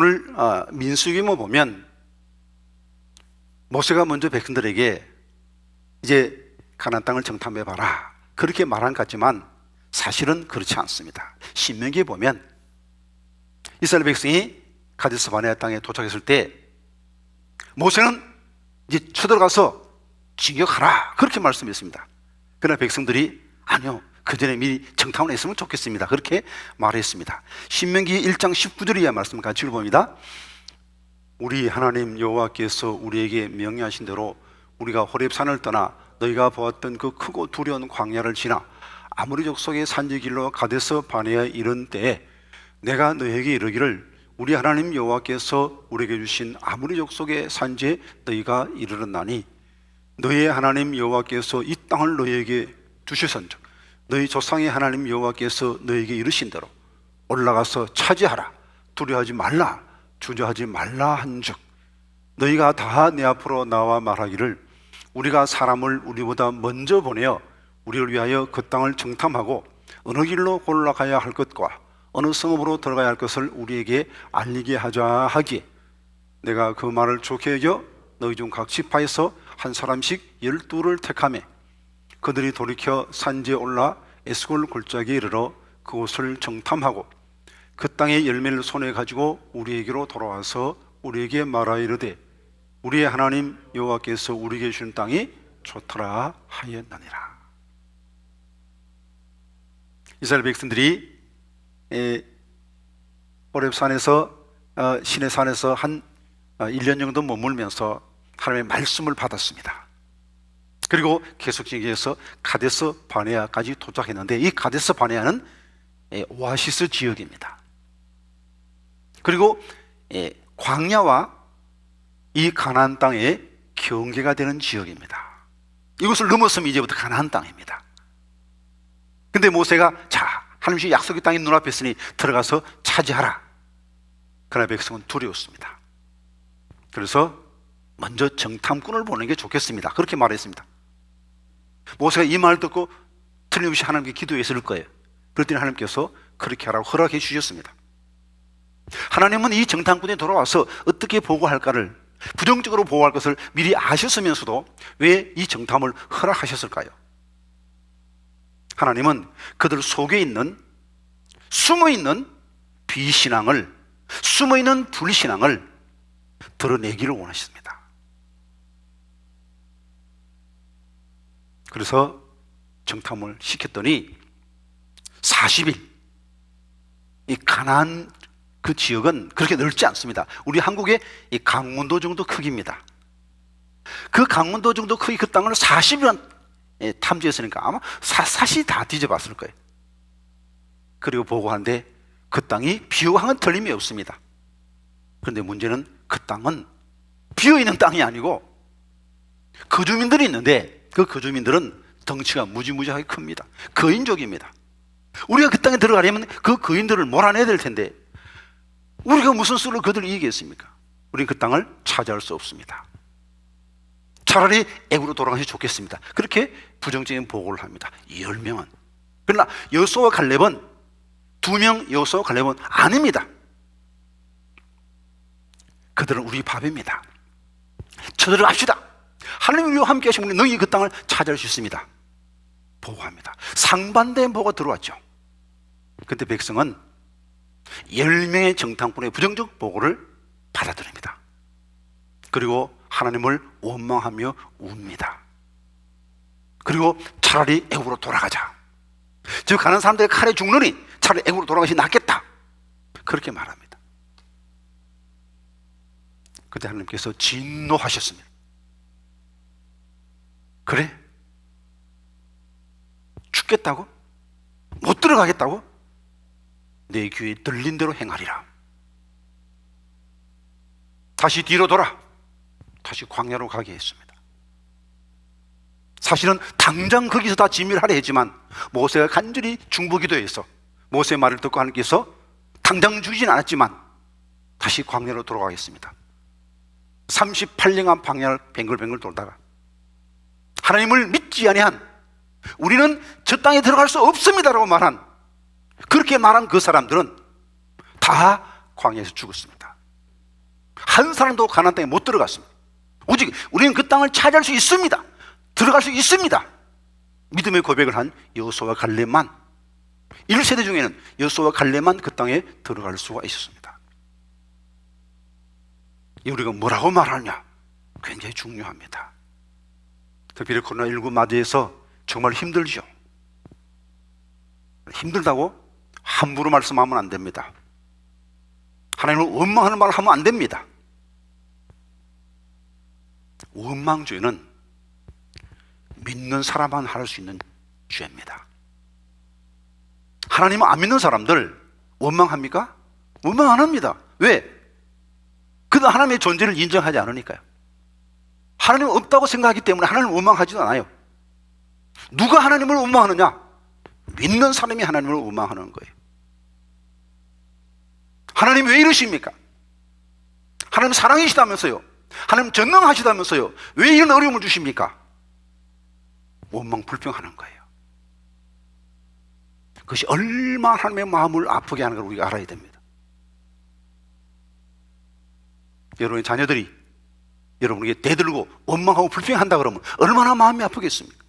오늘 민수기만 보면 모세가 먼저 백성들에게 이제 가나안 땅을 정탐해봐라 그렇게 말한 것 같지만 사실은 그렇지 않습니다. 신명기에 보면 이스라엘 백성이 가데스 바네아 땅에 도착했을 때 모세는 이제 쳐들어가서 진격하라 그렇게 말씀했습니다. 그러나 백성들이 아니요, 그 전에 미리 정탐을 했으면 좋겠습니다 그렇게 말했습니다. 신명기 1장 19절 이하 말씀 같이 읽어봅니다. 우리 하나님 여호와께서 우리에게 명령하신 대로 우리가 호렙산을 떠나 너희가 보았던 그 크고 두려운 광야를 지나 아모리 족속의 산지길로 가데스 바네아에 이른 때에 내가 너희에게 이르기를 우리 하나님 여호와께서 우리에게 주신 아모리 족속의 산지에 너희가 이르렀나니 너희의 하나님 여호와께서 이 땅을 너희에게 주셨은즉 너희 조상의 하나님 여호와께서 너희에게 이르신 대로 올라가서 차지하라 두려워하지 말라 주저하지 말라 한즉 너희가 다 내 앞으로 나와 말하기를 우리가 사람을 우리보다 먼저 보내어 우리를 위하여 그 땅을 정탐하고 어느 길로 올라가야 할 것과 어느 성읍으로 들어가야 할 것을 우리에게 알리게 하자 하기에 내가 그 말을 좋게 여겨 너희 중 각 지파에서 한 사람씩 12를 택하매 그들이 돌이켜 산지에 올라 에스골 골짜기에 이르러 그곳을 정탐하고 그 땅의 열매를 손에 가지고 우리에게로 돌아와서 우리에게 말하여 이르되 우리의 하나님 여호와께서 우리에게 주신 땅이 좋더라 하였나니라. 이스라엘 백성들이 호렙산에서 시내산에서 한 1년 정도 머물면서 하나님의 말씀을 받았습니다. 그리고 계속 진행해서 가데스 바네아까지 도착했는데 이 가데스 바네아는 오아시스 지역입니다. 그리고 광야와 이 가나안 땅의 경계가 되는 지역입니다. 이곳을 넘었으면 이제부터 가나안 땅입니다. 근데 모세가 자 하나님이 약속의 땅이 눈앞에 있으니 들어가서 차지하라. 그러나 백성은 두려웠습니다. 그래서 먼저 정탐꾼을 보내는 게 좋겠습니다 그렇게 말했습니다. 모세가 이 말을 듣고 틀림없이 하나님께 기도했을 거예요. 그랬더니 하나님께서 그렇게 하라고 허락해 주셨습니다. 하나님은 이 정탐꾼이 돌아와서 어떻게 보고할까를 부정적으로 보고할 것을 미리 아셨으면서도 왜 이 정탐을 허락하셨을까요? 하나님은 그들 속에 있는 숨어있는 비신앙을 숨어있는 불신앙을 드러내기를 원하셨습니다. 그래서 정탐을 시켰더니 40일 이 가나안 그 지역은 그렇게 넓지 않습니다. 우리 한국의 이 강원도 정도 크기입니다. 그 강원도 정도 크기 그 땅을 40일간 탐지했으니까 아마 사실 다 뒤져봤을 거예요. 그리고 보고하는데 그 땅이 비호강은 틀림이 없습니다. 그런데 문제는 그 땅은 비어있는 땅이 아니고 거주민들이 있는데 그 거주민들은 덩치가 무지무지하게 큽니다. 거인족입니다. 우리가 그 땅에 들어가려면 그 거인들을 몰아내야 될 텐데 우리가 무슨 수로 그들을 이기겠습니까? 우리는 그 땅을 차지할 수 없습니다. 차라리 애굽으로 돌아가서 좋겠습니다. 그렇게 부정적인 보고를 합니다. 10명은. 그러나 여호수아와 갈렙은 2명 여호수아와 갈렙은 아닙니다. 그들은 우리 밥입니다. 쳐들어갑시다. 하나님과 함께 하시면 너희 그 땅을 차지할 수 있습니다. 보고합니다. 상반된 보고가 들어왔죠. 그때 백성은 10명의 정탐꾼의 부정적 보고를 받아들입니다. 그리고 하나님을 원망하며 웁니다. 그리고 차라리 애굽으로 돌아가자. 저 가는 사람들의 칼에 죽느니 차라리 애굽으로 돌아가시 낫겠다. 그렇게 말합니다. 그때 하나님께서 진노하셨습니다. 그래? 죽겠다고? 못 들어가겠다고? 내 귀에 들린 대로 행하리라. 다시 뒤로 돌아 다시 광야로 가게 했습니다. 사실은 당장 거기서 다 진멸하려 했지만 모세가 간절히 중보기도해서 모세의 말을 듣고 하나님께서 당장 죽이진 않았지만 다시 광야로 돌아가겠습니다. 38년간 광야를 뱅글뱅글 돌다가 하나님을 믿지 아니한 우리는 저 땅에 들어갈 수 없습니다라고 말한 그렇게 말한 그 사람들은 다 광야에서 죽었습니다. 한 사람도 가나안 땅에 못 들어갔습니다. 오직 우리는 그 땅을 차지할 수 있습니다. 들어갈 수 있습니다. 믿음의 고백을 한 여호수아와 갈렙만, 1세대 중에는 여호수아와 갈렙만 그 땅에 들어갈 수가 있었습니다. 우리가 뭐라고 말하냐? 굉장히 중요합니다. 특별히 코로나19 맞이해서 정말 힘들죠. 힘들다고 함부로 말씀하면 안 됩니다. 하나님을 원망하는 말을 하면 안 됩니다. 원망죄는 믿는 사람만 할 수 있는 죄입니다. 하나님을 안 믿는 사람들 원망합니까? 원망 안 합니다. 왜? 그는 하나님의 존재를 인정하지 않으니까요. 하나님 없다고 생각하기 때문에 하나님을 원망하지도 않아요. 누가 하나님을 원망하느냐? 믿는 사람이 하나님을 원망하는 거예요. 하나님 왜 이러십니까? 하나님 사랑이시다면서요. 하나님 전능하시다면서요. 왜 이런 어려움을 주십니까? 원망 불평하는 거예요. 그것이 얼마나 하나님의 마음을 아프게 하는 걸 우리가 알아야 됩니다. 여러분의 자녀들이 여러분에게 대들고 원망하고 불평한다 그러면 얼마나 마음이 아프겠습니까?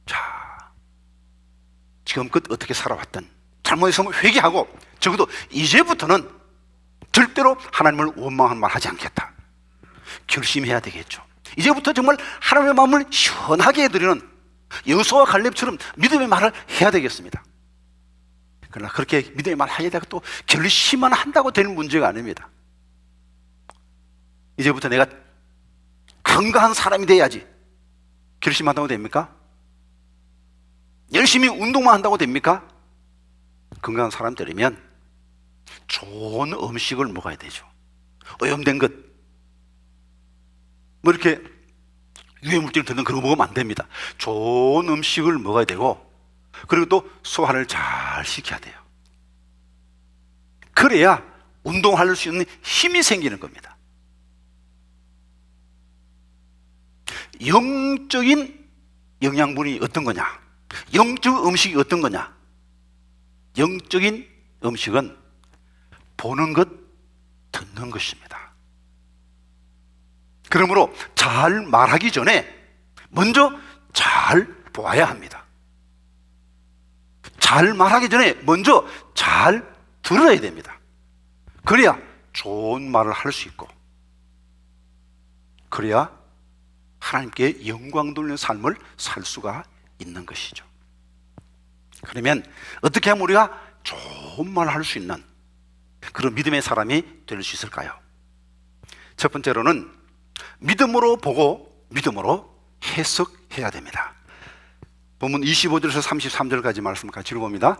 자, 지금껏 어떻게 살아왔든 잘못했으면 회개하고 적어도 이제부터는 절대로 하나님을 원망하는 말 하지 않겠다 결심해야 되겠죠. 이제부터 정말 하나님의 마음을 시원하게 해드리는 여호수아와 갈렙처럼 믿음의 말을 해야 되겠습니다. 그러나 그렇게 믿음의 말을 하게 되고 또 결심만 한다고 되는 문제가 아닙니다. 이제부터 내가 건강한 사람이 돼야지 결심한다고 됩니까? 열심히 운동만 한다고 됩니까? 건강한 사람 되려면 좋은 음식을 먹어야 되죠. 오염된 것, 뭐 이렇게 유해물질 드는 그런 거 먹으면 안 됩니다. 좋은 음식을 먹어야 되고, 그리고 또 소화를 잘 시켜야 돼요. 그래야 운동할 수 있는 힘이 생기는 겁니다. 영적인 영양분이 어떤 거냐? 영적 음식이 어떤 거냐? 영적인 음식은 보는 것, 듣는 것입니다. 그러므로 잘 말하기 전에 먼저 잘 보아야 합니다. 잘 말하기 전에 먼저 잘 들어야 됩니다. 그래야 좋은 말을 할 수 있고, 그래야 하나님께 영광 돌리는 삶을 살 수가 있는 것이죠. 그러면 어떻게 하면 우리가 좋은 말을 할 수 있는 그런 믿음의 사람이 될 수 있을까요? 첫 번째로는 믿음으로 보고 믿음으로 해석해야 됩니다. 본문 25절에서 33절까지 말씀 같이 읽어봅니다.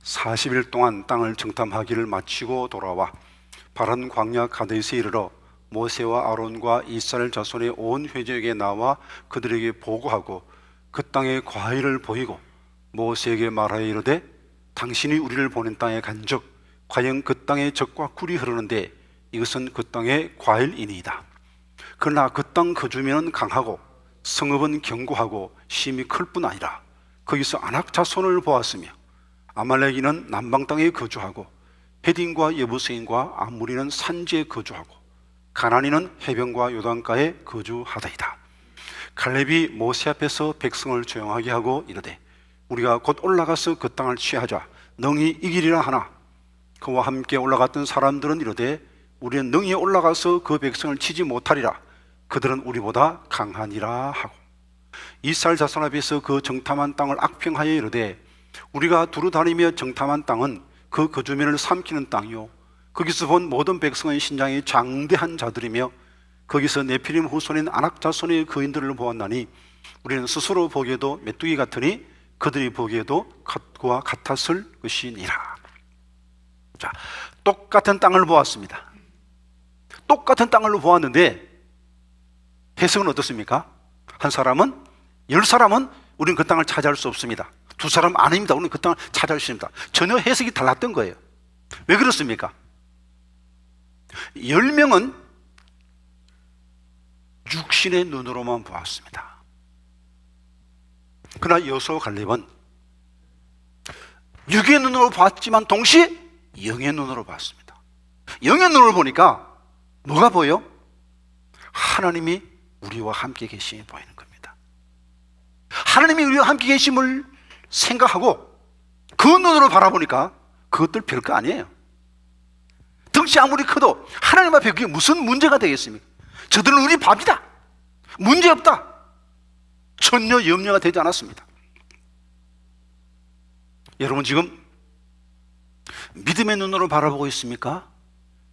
40일 동안 땅을 정탐하기를 마치고 돌아와 바란 광야 가데스에 이르러 모세와 아론과 이스라엘 자손의 온 회중에게 나와 그들에게 보고하고 그 땅의 과일을 보이고 모세에게 말하여 이르되 당신이 우리를 보낸 땅에 간즉 과연 그 땅에 젖과 꿀이 흐르는데 이것은 그 땅의 과일이니이다. 그러나 그 땅 거주민은 강하고 성읍은 견고하고 심이 클 뿐 아니라 거기서 아낙 자손을 보았으며 아말렉인은 남방 땅에 거주하고 헤딘과 여부스인과 아무리는 산지에 거주하고 가나안인은 해변과 요단가에 거주하다이다. 갈렙이 모세 앞에서 백성을 조용하게 하고 이르되 우리가 곧 올라가서 그 땅을 취하자 능히 이기리라 하나 그와 함께 올라갔던 사람들은 이르되 우리는 능히 올라가서 그 백성을 치지 못하리라. 그들은 우리보다 강하니라 하고 이스라엘 자손 앞에서 그 정탐한 땅을 악평하여 이르되 우리가 두루 다니며 정탐한 땅은 그 거주민을 삼키는 땅이요 거기서 본 모든 백성의 신장이 장대한 자들이며 거기서 네피림 후손인 아낙 자손의 거인들을 보았나니 우리는 스스로 보기에도 메뚜기 같으니 그들이 보기에도 그와 같았을 것이니라. 자, 똑같은 땅을 보았습니다. 똑같은 땅을 보았는데 해석은 어떻습니까? 한 사람은 10사람은 우리는 그 땅을 차지할 수 없습니다. 2사람 아닙니다. 우리는 그 땅을 차지할 수 있습니다. 전혀 해석이 달랐던 거예요. 왜 그렇습니까? 10명은 육신의 눈으로만 보았습니다. 그러나 여호수아와 갈렙은 육의 눈으로 봤지만 동시에 영의 눈으로 봤습니다. 영의 눈으로 보니까 뭐가 보여? 하나님이 우리와 함께 계심이 보이는 겁니다. 하나님이 우리와 함께 계심을 생각하고 그 눈으로 바라보니까 그것들 별거 아니에요. 덩치 아무리 커도 하나님 앞에 그게 무슨 문제가 되겠습니까? 저들은 우리 밥이다, 문제없다, 전혀 염려가 되지 않았습니다. 여러분 지금 믿음의 눈으로 바라보고 있습니까?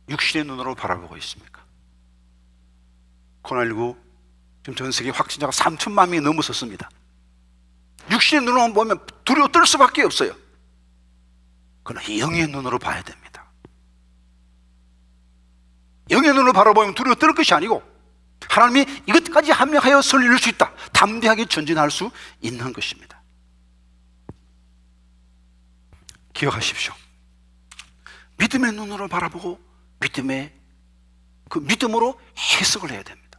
육신의 눈으로 바라보고 있습니까? 코로나19 지금 전 세계 확진자가 3천만 명이 넘어섰습니다. 육신의 눈으로 보면 두려워 떨 수밖에 없어요. 그러나 영의 눈으로 봐야 됩니다. 영의 눈으로 바라보면 두려워 떨 것이 아니고 하나님이 이것까지 합력하여 설릴 수 있다, 담대하게 전진할 수 있는 것입니다. 기억하십시오. 믿음의 눈으로 바라보고 믿음으로 해석을 해야 됩니다.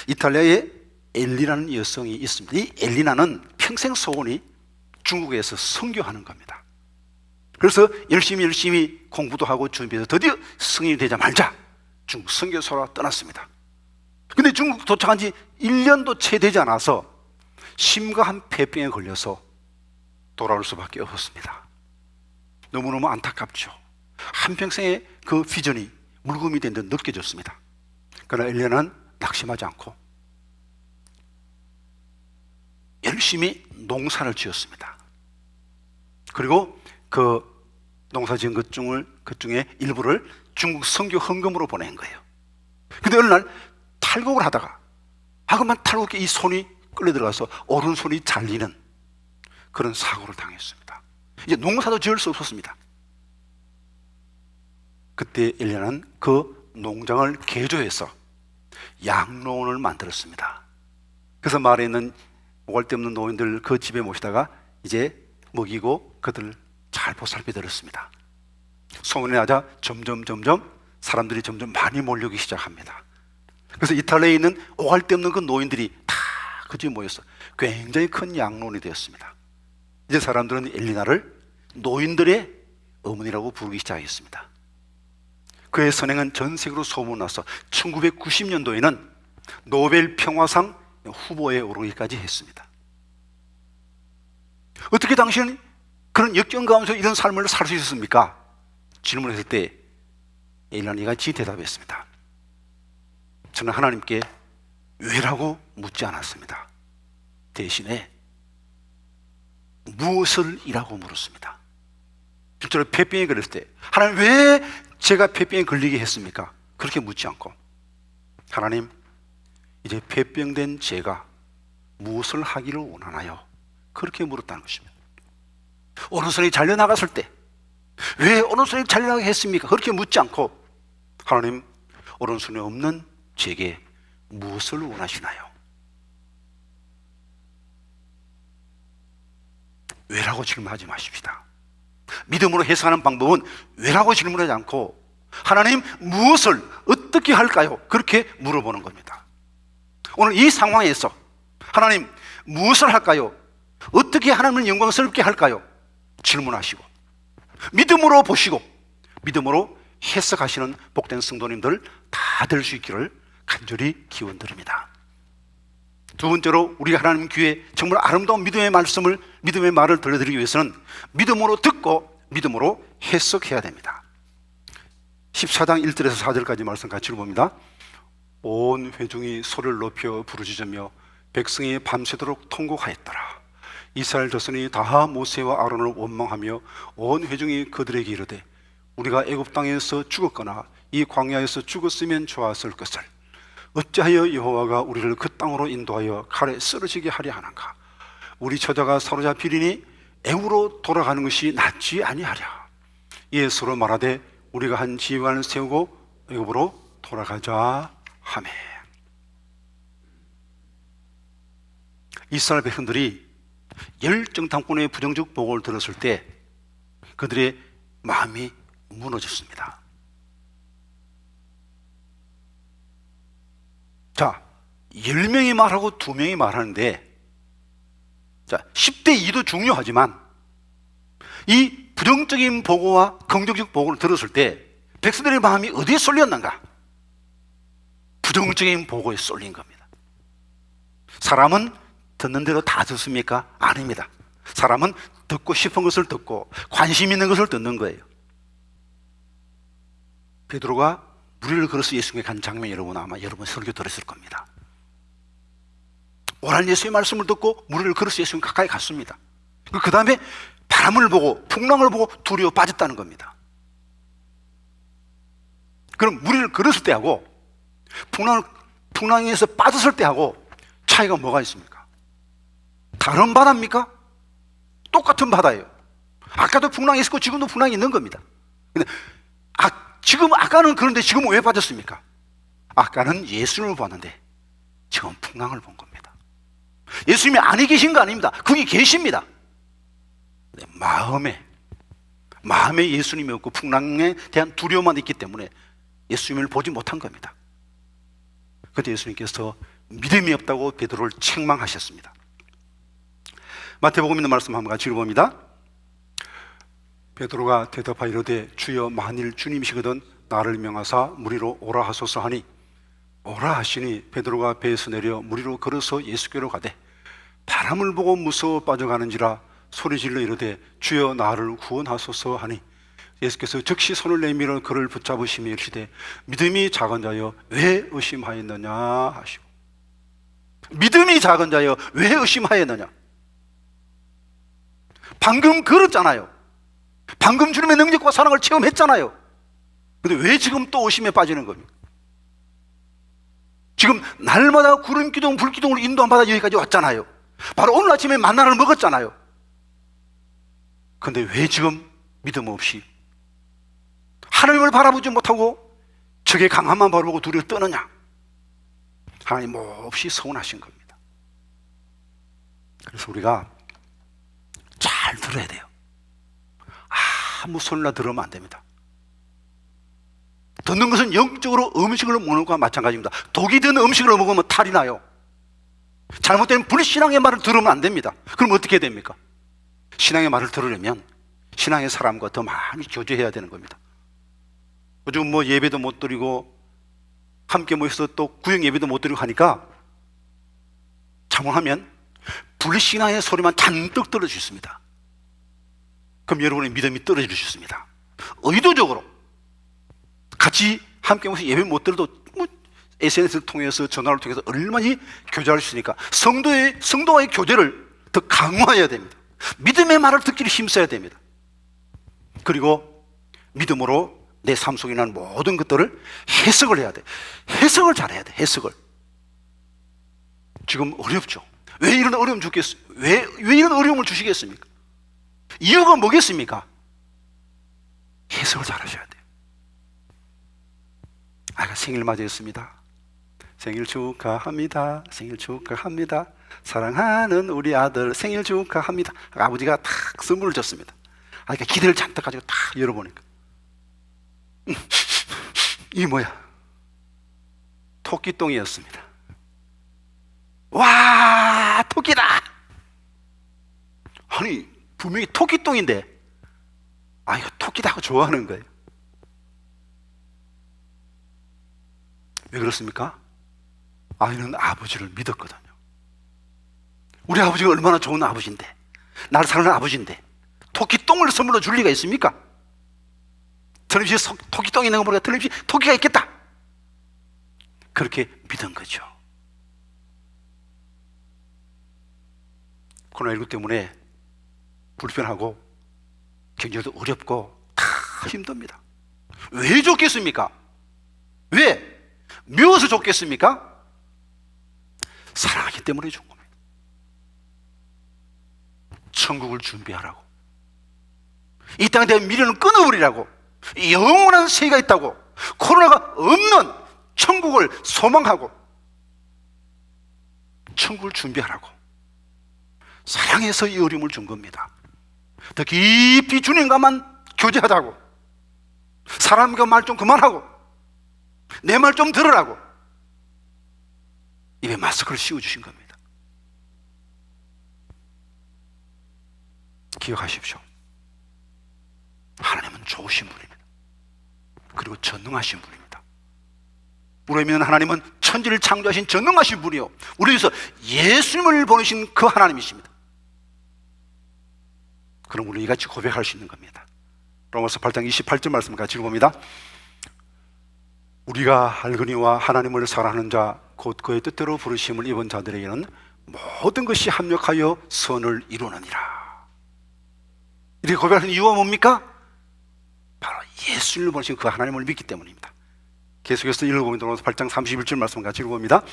이탈리아에 엘리나는 여성이 있습니다. 이 엘리나는 평생 소원이 중국에서 선교하는 겁니다. 그래서 열심히 공부도 하고 준비해서 드디어 성인이 되자마자 중국 선교소로 떠났습니다. 근데 중국 도착한 지 1년도 채 되지 않아서 심각한 폐병에 걸려서 돌아올 수밖에 없었습니다. 너무너무 안타깝죠. 한평생의 그 비전이 물금이 된 듯 느껴졌습니다. 그러나 엘리나는 낙심하지 않고 열심히 농사를 지었습니다. 그리고 그 농사 지은 것 중에 일부를 중국 선교 헌금으로 보낸 거예요. 근데 어느 날 탈곡을 하다가 그만 탈곡에 이 손이 끌려 들어가서 오른손이 잘리는 그런 사고를 당했습니다. 이제 농사도 지을 수 없었습니다. 그때 엘리나는 그 농장을 개조해서 양로원을 만들었습니다. 그래서 마을에 있는 목할 데 없는 노인들 그 집에 모시다가 이제 먹이고 그들 잘 보살펴 드렸습니다. 소문이 나자 점점 사람들이 점점 많이 몰려오기 시작합니다. 그래서 이탈리아에 있는 오갈 데 없는 그 노인들이 다 그 집에 모여서 굉장히 큰 양로원이 되었습니다. 이제 사람들은 엘리나를 노인들의 어머니라고 부르기 시작했습니다. 그의 선행은 전 세계로 소문나서 1990년도에는 노벨 평화상 후보에 오르기까지 했습니다. 어떻게 당신은 그런 역경 가운데서 이런 삶을 살 수 있었습니까? 질문했을 때 엘리나가 같이 대답했습니다. 저는 하나님께 왜라고 묻지 않았습니다. 대신에 무엇을 이라고 물었습니다. 실제로 폐병에 걸렸을 때 하나님 왜 제가 폐병에 걸리게 했습니까? 그렇게 묻지 않고 하나님 이제 폐병된 제가 무엇을 하기를 원하나요? 그렇게 물었다는 것입니다. 오른손이 잘려나갔을 때 왜 오른손이 잘려나가게 했습니까? 그렇게 묻지 않고 하나님 오른손이 없는 제게 무엇을 원하시나요? 왜라고 질문하지 마십시다. 믿음으로 해석하는 방법은 왜라고 질문하지 않고 하나님 무엇을 어떻게 할까요? 그렇게 물어보는 겁니다. 오늘 이 상황에서 하나님 무엇을 할까요? 어떻게 하나님을 영광스럽게 할까요? 질문하시고 믿음으로 보시고 믿음으로 해석하시는 복된 성도님들 다 될 수 있기를 간절히 기원드립니다. 두 번째로 우리가 하나님 귀에 정말 아름다운 믿음의 말을 들려드리기 위해서는 믿음으로 듣고 믿음으로 해석해야 됩니다. 14장 1절에서 4절까지 말씀 같이 읽어봅니다. 온 회중이 소리를 높여 부르짖으며 백성이 밤새도록 통곡하였더라. 이스라엘 자손이 다 모세와 아론을 원망하며 온 회중이 그들에게 이르되 우리가 애굽 땅에서 죽었거나 이 광야에서 죽었으면 좋았을 것을 어찌하여 여호와가 우리를 그 땅으로 인도하여 칼에 쓰러지게 하려 하는가? 우리 처자가 사로잡히리니 애굽으로 돌아가는 것이 낫지 아니하랴. 이에 서로 말하되 우리가 한 지휘관을 세우고 애굽으로 돌아가자 하매. 이스라엘 백성들이 열정탐꾼의 부정적 보고를 들었을 때 그들의 마음이 무너졌습니다. 자, 10명이 말하고 2명이 말하는데, 자, 10대 2도 중요하지만 이 부정적인 보고와 긍정적 보고를 들었을 때 백성들의 마음이 어디에 쏠렸는가? 부정적인 보고에 쏠린 겁니다. 사람은 듣는 대로 다 듣습니까? 아닙니다. 사람은 듣고 싶은 것을 듣고 관심 있는 것을 듣는 거예요. 베드로가 무리를 걸어서 예수님께 간 장면, 여러분 설교 들었을 겁니다. 오란 예수의 말씀을 듣고 무리를 걸어서 예수님 가까이 갔습니다. 그 다음에 바람을 보고 풍랑을 보고 두려워 빠졌다는 겁니다. 그럼 무리를 걸었을 때하고 풍랑에서 빠졌을 때하고 차이가 뭐가 있습니까? 다른 바다입니까? 똑같은 바다예요. 아까도 풍랑이 있었고 지금도 풍랑이 있는 겁니다. 근데 아까는 그런데 지금은 왜 빠졌습니까? 아까는 예수님을 봤는데 지금 풍랑을 본 겁니다. 예수님이 안에 계신 거 아닙니다. 거기 계십니다. 마음에 예수님이 없고 풍랑에 대한 두려움만 있기 때문에 예수님을 보지 못한 겁니다. 그때 예수님께서 믿음이 없다고 베드로를 책망하셨습니다. 마태복음 있는 말씀 한번 같이 읽어봅니다. 베드로가 대답하여 이르되 주여 만일 주님이시거든 나를 명하사 무리로 오라 하소서 하니 오라 하시니 베드로가 배에서 내려 무리로 걸어서 예수께로 가되 바람을 보고 무서워 빠져가는지라 소리질러 이르되 주여 나를 구원하소서 하니 예수께서 즉시 손을 내밀어 그를 붙잡으시며 이르시되 믿음이 작은 자여 왜 의심하였느냐 하시고, 믿음이 작은 자여 왜 의심하였느냐. 방금 걸었잖아요. 방금 주님의 능력과 사랑을 체험했잖아요. 근데 왜 지금 또 의심에 빠지는 겁니까? 지금 날마다 구름 기둥 불 기둥으로 인도한 바다 여기까지 왔잖아요. 바로 오늘 아침에 만나를 먹었잖아요. 근데 왜 지금 믿음 없이 하나님을 바라보지 못하고 적의 강함만 바라보고 두려워 떠느냐? 하나님 몹시 서운하신 겁니다. 그래서 우리가 잘 들어야 돼요. 아무 소리나 들으면 안 됩니다. 듣는 것은 영적으로 음식을 먹는 것과 마찬가지입니다. 독이 든 음식을 먹으면 탈이 나요. 잘못된 불신앙의 말을 들으면 안 됩니다. 그럼 어떻게 됩니까? 신앙의 말을 들으려면 신앙의 사람과 더 많이 교제해야 되는 겁니다. 요즘 예배도 못 드리고 함께 모여서 또 구역 예배도 못 드리고 하니까 잘못하면 불신앙의 소리만 잔뜩 들을 수 있습니다. 그럼 여러분의 믿음이 떨어질 수 있습니다. 의도적으로 같이 함께 모여서 예배 못 드려도 SNS를 통해서 전화를 통해서 얼마나 교제할 수 있으니까 성도와의 교제를 더 강화해야 됩니다. 믿음의 말을 듣기를 힘써야 됩니다. 그리고 믿음으로 내 삶 속에 있는 모든 것들을 해석을 해야 돼. 해석을 잘해야 돼. 해석을. 지금 어렵죠. 왜 이런 어려움 주겠어요? 왜 이런 어려움을 주시겠습니까? 이유가 뭐겠습니까? 해석을 잘하셔야 돼요. 아가 생일 맞이했습니다. 생일 축하합니다. 생일 축하합니다. 사랑하는 우리 아들 생일 축하합니다. 아버지가 탁 선물을 줬습니다. 그러니까 기대를 잔뜩 가지고 탁 열어보니까 이게 뭐야? 토끼똥이었습니다. 와, 토끼다! 아니, 분명히 토끼똥인데, 이거 토끼다 하고 좋아하는 거예요. 왜 그렇습니까? 아이는 아버지를 믿었거든요. 우리 아버지가 얼마나 좋은 아버지인데, 나를 사랑하는 아버지인데, 토끼똥을 선물로 줄 리가 있습니까? 틀림없이 토끼똥이 있는 거 보니까 틀림없이 토끼가 있겠다. 그렇게 믿은 거죠. 코로나19 때문에 불편하고 경제도 어렵고 다 힘듭니다. 왜 좋겠습니까? 왜? 무엇을 좋겠습니까? 사랑하기 때문에 좋은 겁니다. 천국을 준비하라고, 이 땅에 대한 미련을 끊어버리라고, 영원한 세계가 있다고, 코로나가 없는 천국을 소망하고 천국을 준비하라고 사랑해서 이 어려움을 준 겁니다. 더 깊이 주님과만 교제하자고, 사람과 말 좀 그만하고 내 말 좀 들으라고 입에 마스크를 씌워주신 겁니다. 기억하십시오. 하나님은 좋으신 분입니다. 그리고 그리고 전능하신 분입니다. 우리 믿는 하나님은 천지를 창조하신 전능하신 분이요, 우리 위해서 예수님을 보내신 그 하나님이십니다. 그럼 우리 같이 고백할 수 있는 겁니다. 로마서 8장 28절 말씀 같이 읽어봅니다. 우리가 알거니와 하나님을 사랑하는 자 곧 그의 뜻대로 부르심을 입은 자들에게는 모든 것이 합력하여 선을 이루느니라. 이렇게 고백하는 이유가 뭡니까? 바로 예수님을 보내신 그 하나님을 믿기 때문입니다. 계속해서 읽어보면 로마서 8장 31절 말씀 같이 읽어봅니다.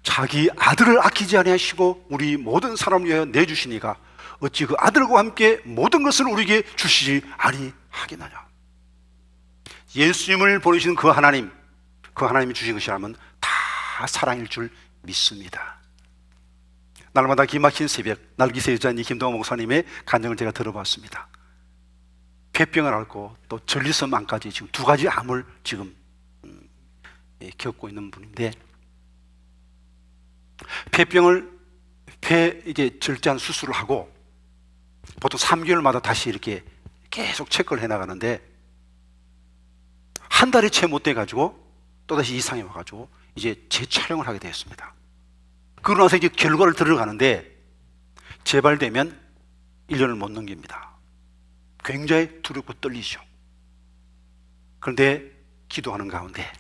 자기 아들을 아끼지 아니하시고 우리 모든 사람을 위하여 내주시니가 어찌 그 아들과 함께 모든 것을 우리에게 주시지 아니하겠느냐. 예수님을 보내신 그 하나님, 그 하나님이 주신 것이라면 다 사랑일 줄 믿습니다. 날마다 기막힌 새벽, 날기세 여자인 김동호 목사님의 간증을 제가 들어봤습니다. 폐병을 앓고 또 전리섬암까지 지금 두 가지 암을 지금 겪고 있는 분인데, 폐 이제 절제한 수술을 하고 보통 3개월마다 다시 이렇게 계속 체크를 해나가는데, 한 달이 채 못 돼가지고 또다시 이상이 와가지고 이제 재촬영을 하게 되었습니다. 그러고 나서 이제 결과를 들어가는데 재발되면 1년을 못 넘깁니다. 굉장히 두렵고 떨리죠. 그런데 기도하는 가운데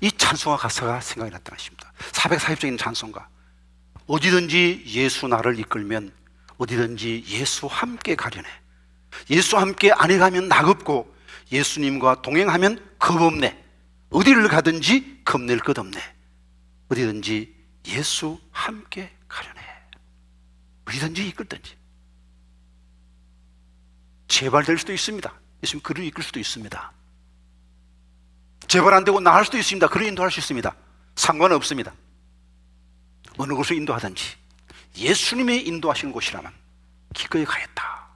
이 찬송가 가사가 생각이 났던 것입니다. 440쪽인 찬송가. 어디든지 예수 나를 이끌면 어디든지 예수와 함께 가려네. 예수와 함께 안 해가면 낙없고 예수님과 동행하면 겁없네. 어디를 가든지 겁낼 것 없네. 어디든지 예수 함께 가려네. 어디든지 이끌든지. 재발될 수도 있습니다. 예수님 그를 이끌 수도 있습니다. 재발 안 되고 나을 수도 있습니다. 그를 인도할 수 있습니다. 상관없습니다. 어느 곳을 인도하든지 예수님이 인도하시는 곳이라면 기꺼이 가겠다.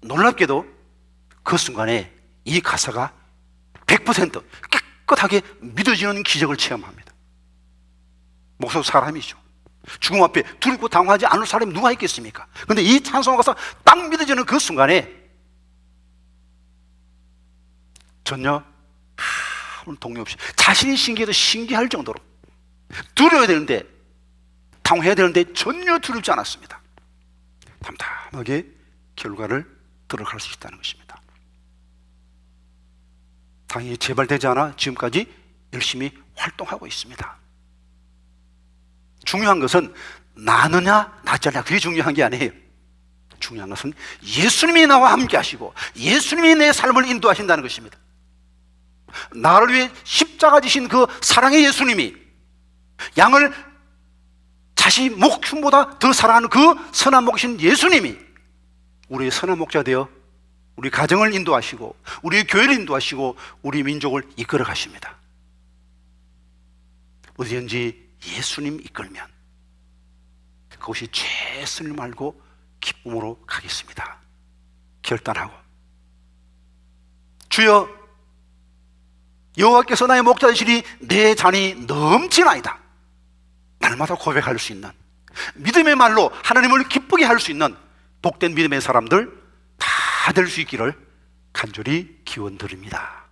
놀랍게도 그 순간에 이 가사가 100% 깨끗하게 믿어지는 기적을 체험합니다. 목사도 사람이죠. 죽음 앞에 두렵고 당황하지 않을 사람이 누가 있겠습니까? 그런데 이 찬송가 가사 딱 믿어지는 그 순간에 전혀 아무 동요 없이 자신이 신기해도 신기할 정도로 두려워야 되는데, 당황해야 되는데 전혀 두렵지 않았습니다. 담담하게 결과를 들어갈 수 있다는 것입니다. 당연히 재발되지 않아 지금까지 열심히 활동하고 있습니다. 중요한 것은 나느냐 낫지 않냐, 그게 중요한 게 아니에요. 중요한 것은 예수님이 나와 함께 하시고 예수님이 내 삶을 인도하신다는 것입니다. 나를 위해 십자가 지신 그 사랑의 예수님이, 양을 자신 목숨보다 더 사랑하는 그 선한 목이신 예수님이 우리의 선한 목자 되어 우리 가정을 인도하시고 우리 교회를 인도하시고 우리 민족을 이끌어 가십니다. 어디든지 예수님 이끌면 그것이 최선을 말고 기쁨으로 가겠습니다. 결단하고, 주여 여호와께서 나의 목자 되시니 내 잔이 넘치나이다. 날마다 고백할 수 있는, 믿음의 말로 하나님을 기쁘게 할 수 있는 복된 믿음의 사람들 다 될 수 있기를 간절히 기원드립니다.